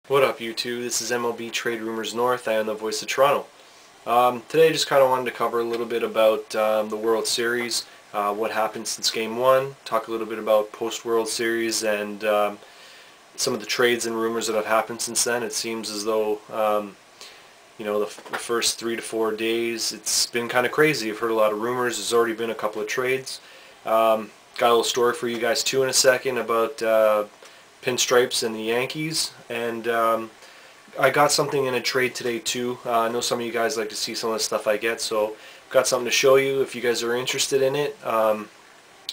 What up, YouTube? This is MLB Trade Rumors North. I am the voice of Toronto. Today I just kind of wanted to cover a little bit about the World Series, what happened since Game 1, talk a little bit about post-World Series and some of the trades and rumors that have happened since then. It seems as though, the first 3 to 4 days, it's been kind of crazy. I've heard a lot of rumors. There's already been a couple of trades. Got a little story for you guys too in a second about Pinstripes and the Yankees, and I got something in a trade today too. I know some of you guys like to see some of the stuff I get, so got something to show you. If you guys are interested in it,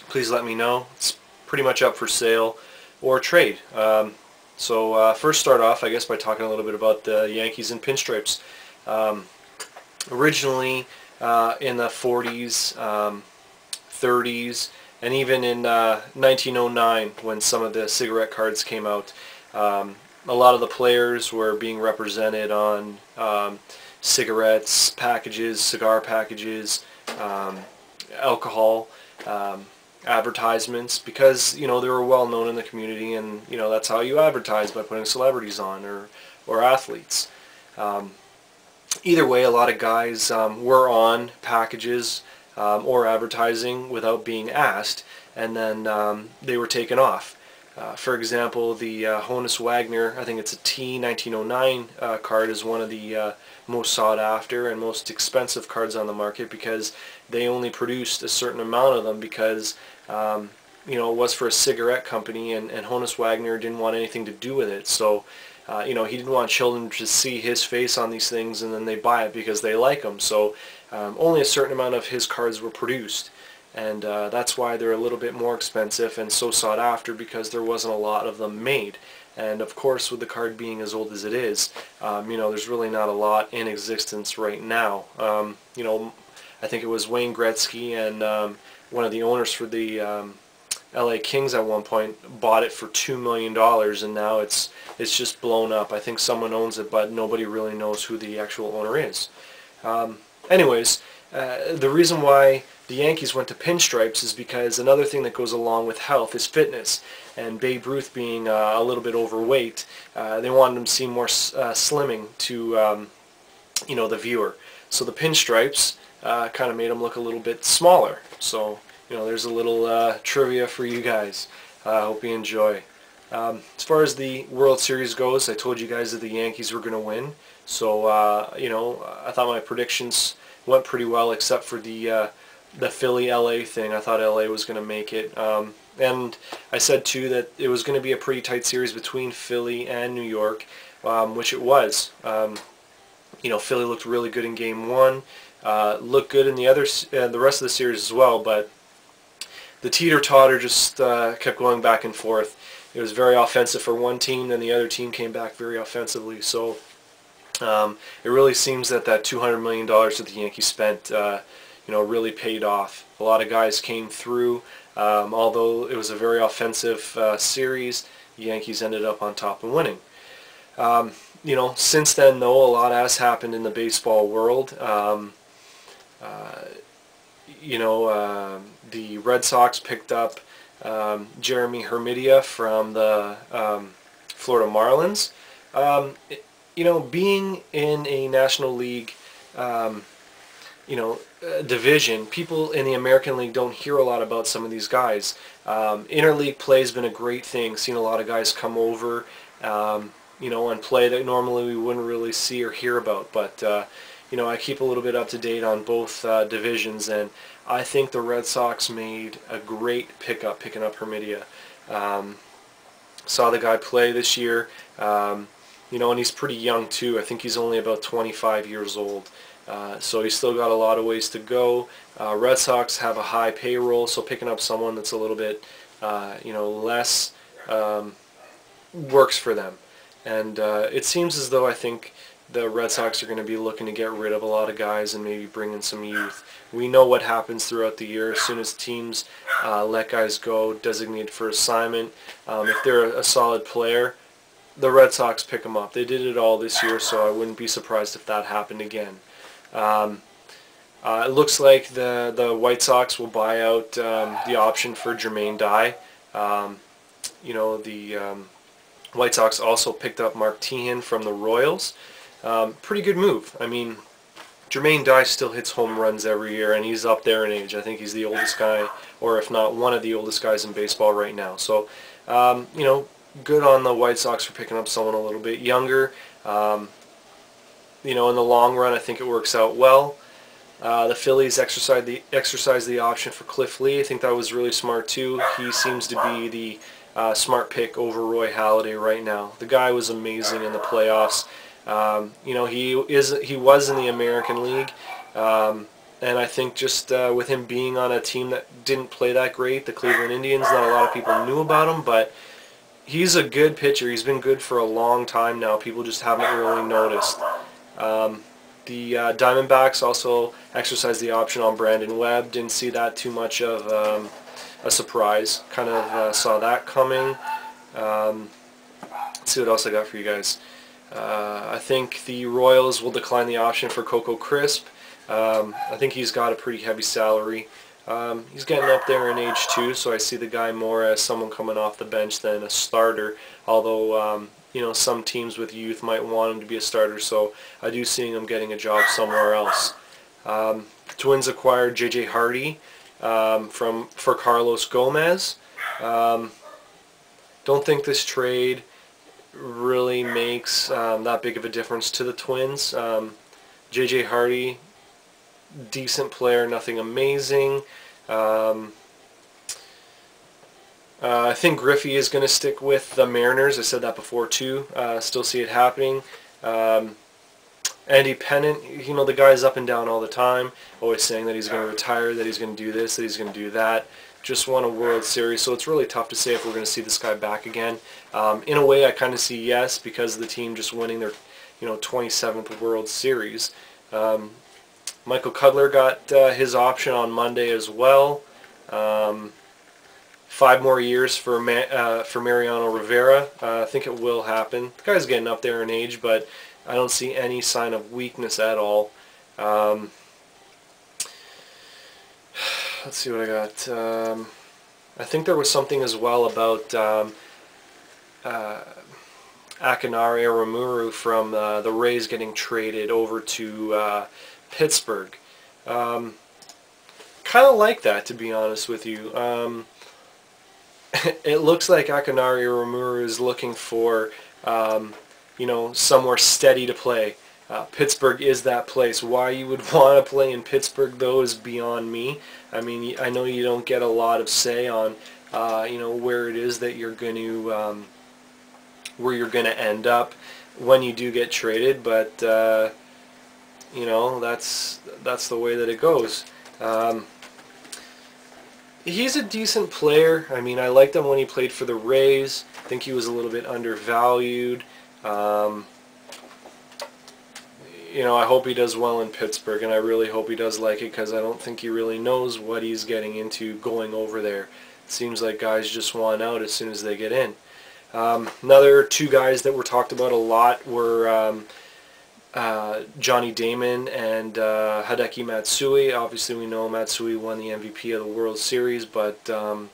please let me know. It's pretty much up for sale or trade. First start off, I guess, by talking a little bit about the Yankees and Pinstripes. Originally in the 40s, 30s, and even in 1909, when some of the cigarette cards came out, a lot of the players were being represented on cigarettes packages, cigar packages, alcohol advertisements, because they were well known in the community, and that's how you advertise, by putting celebrities on or athletes. Either way, a lot of guys were on packages or advertising without being asked, and then they were taken off. For example, the Honus Wagner, I think it's a T 1909 card, is one of the most sought after and most expensive cards on the market, because they only produced a certain amount of them, because it was for a cigarette company, and Honus Wagner didn't want anything to do with it. So he didn't want children to see his face on these things and then they buy it because they like him. So only a certain amount of his cards were produced, and that's why they're a little bit more expensive and so sought after, because there wasn't a lot of them made. And of course, with the card being as old as it is, there's really not a lot in existence right now. I think it was Wayne Gretzky and one of the owners for the LA Kings at one point bought it for $2 million, and now it's just blown up. I think someone owns it, but nobody really knows who the actual owner is. Anyways, the reason why the Yankees went to Pinstripes is because another thing that goes along with health is fitness. And Babe Ruth being a little bit overweight, they wanted him to seem more slimming to the viewer. So the Pinstripes kind of made him look a little bit smaller. So there's a little trivia for you guys. I hope you enjoy. As far as the World Series goes, I told you guys that the Yankees were going to win. So I thought my predictions went pretty well, except for the Philly-LA thing. I thought LA was going to make it. And I said too that it was going to be a pretty tight series between Philly and New York, which it was. Philly looked really good in Game 1, looked good in the rest of the series as well, but the teeter-totter just kept going back and forth. It was very offensive for one team, then the other team came back very offensively. So it really seems that $200 million that the Yankees spent really paid off. A lot of guys came through. Although it was a very offensive series, the Yankees ended up on top and winning. Since then, though, a lot has happened in the baseball world. The Red Sox picked up Jeremy Hermidia from the Florida Marlins. Being in a National League division, people in the American League don't hear a lot about some of these guys. Interleague play has been a great thing. Seen a lot of guys come over, and play that normally we wouldn't really see or hear about. But I keep a little bit up to date on both divisions, and I think the Red Sox made a great pickup picking up Hermidia. Saw the guy play this year, and he's pretty young too. I think he's only about 25 years old. So he's still got a lot of ways to go. Red Sox have a high payroll, so picking up someone that's a little bit, less works for them. And it seems as though I think the Red Sox are going to be looking to get rid of a lot of guys and maybe bring in some youth. We know what happens throughout the year. As soon as teams let guys go, designated for assignment, if they're a solid player, the Red Sox pick them up. They did it all this year, so I wouldn't be surprised if that happened again. It looks like the White Sox will buy out the option for Jermaine Dye. The White Sox also picked up Mark Teahen from the Royals. Pretty good move. I mean, Jermaine Dye still hits home runs every year, and he's up there in age. I think he's the oldest guy, or if not one of the oldest guys in baseball right now. So, you know, good on the White Sox for picking up someone a little bit younger. You know, in the long run, I think it works out well. The Phillies exercised the option for Cliff Lee. I think that was really smart too. He seems to be the smart pick over Roy Halladay right now. The guy was amazing in the playoffs. You know, he was in the American League, and I think just with him being on a team that didn't play that great, the Cleveland Indians, not a lot of people knew about him, but he's a good pitcher. He's been good for a long time now. People just haven't really noticed. The Diamondbacks also exercised the option on Brandon Webb. Didn't see that too much of a surprise. Kind of saw that coming. Let's see what else I got for you guys. I think the Royals will decline the option for Coco Crisp. I think he's got a pretty heavy salary. He's getting up there in age too, so I see the guy more as someone coming off the bench than a starter. Although, you know, some teams with youth might want him to be a starter, so I do see him getting a job somewhere else. Twins acquired J.J. Hardy for Carlos Gomez. Don't think this trade really makes that big of a difference to the Twins. J.J. Hardy, decent player, nothing amazing. I think Griffey is going to stick with the Mariners. I said that before too. Still see it happening. Andy Pennant, you know, the guy's up and down all the time, always saying that he's going to retire, that he's going to do this, that he's going to do that. Just won a World Series, so it's really tough to say if we're going to see this guy back again. In a way, I kind of see yes, because of the team just winning their, you know, 27th World Series. Michael Cudler got his option on Monday as well. 5 more years for Mariano Rivera. I think it will happen. The guy's getting up there in age, but I don't see any sign of weakness at all. Let's see what I got. I think there was something as well about Akinari Arumuru from the Rays getting traded over to Pittsburgh. Kind of like that, to be honest with you. It looks like Akinari Arumuru is looking for, you know, somewhere steady to play. Pittsburgh is that place. Why you would want to play in Pittsburgh, though, is beyond me. I mean, I know you don't get a lot of say on, you know, where it is that you're going to, where you're going to end up when you do get traded, but you know, that's the way that it goes. He's a decent player. I mean, I liked him when he played for the Rays. I think he was a little bit undervalued. You know, I hope he does well in Pittsburgh, and I really hope he does like it, because I don't think he really knows what he's getting into going over there. It seems like guys just want out as soon as they get in. Another 2 guys that were talked about a lot were Johnny Damon and Hideki Matsui. Obviously, we know Matsui won the MVP of the World Series, but I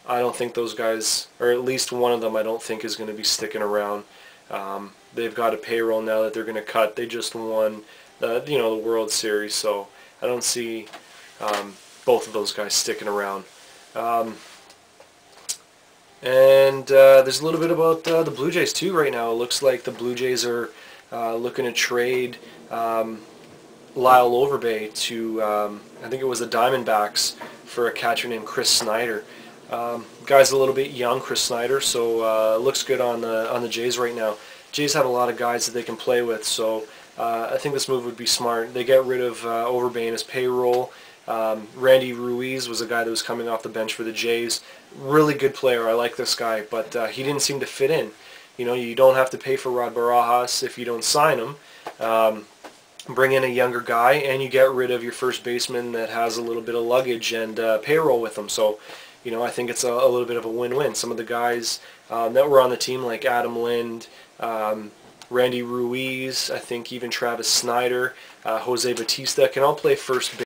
don't think those guys, or at least one of them, I don't think is going to be sticking around. They've got a payroll now that they're going to cut. They just won the, you know, the World Series, so I don't see both of those guys sticking around. And there's a little bit about the Blue Jays too right now. It looks like the Blue Jays are looking to trade Lyle Overbay to, I think it was the Diamondbacks, for a catcher named Chris Snyder. Guy's a little bit young, Chris Snyder, so looks good on the Jays right now. Jays have a lot of guys that they can play with, so I think this move would be smart. They get rid of Overbay in his payroll. Randy Ruiz was a guy that was coming off the bench for the Jays. Really good player. I like this guy, but he didn't seem to fit in. You know, you don't have to pay for Rod Barajas if you don't sign him. Bring in a younger guy, and you get rid of your first baseman that has a little bit of luggage and payroll with him. So, you know, I think it's a little bit of a win-win. Some of the guys that were on the team, like Adam Lind, Randy Ruiz, I think even Travis Snyder, Jose Batista, can all play first base.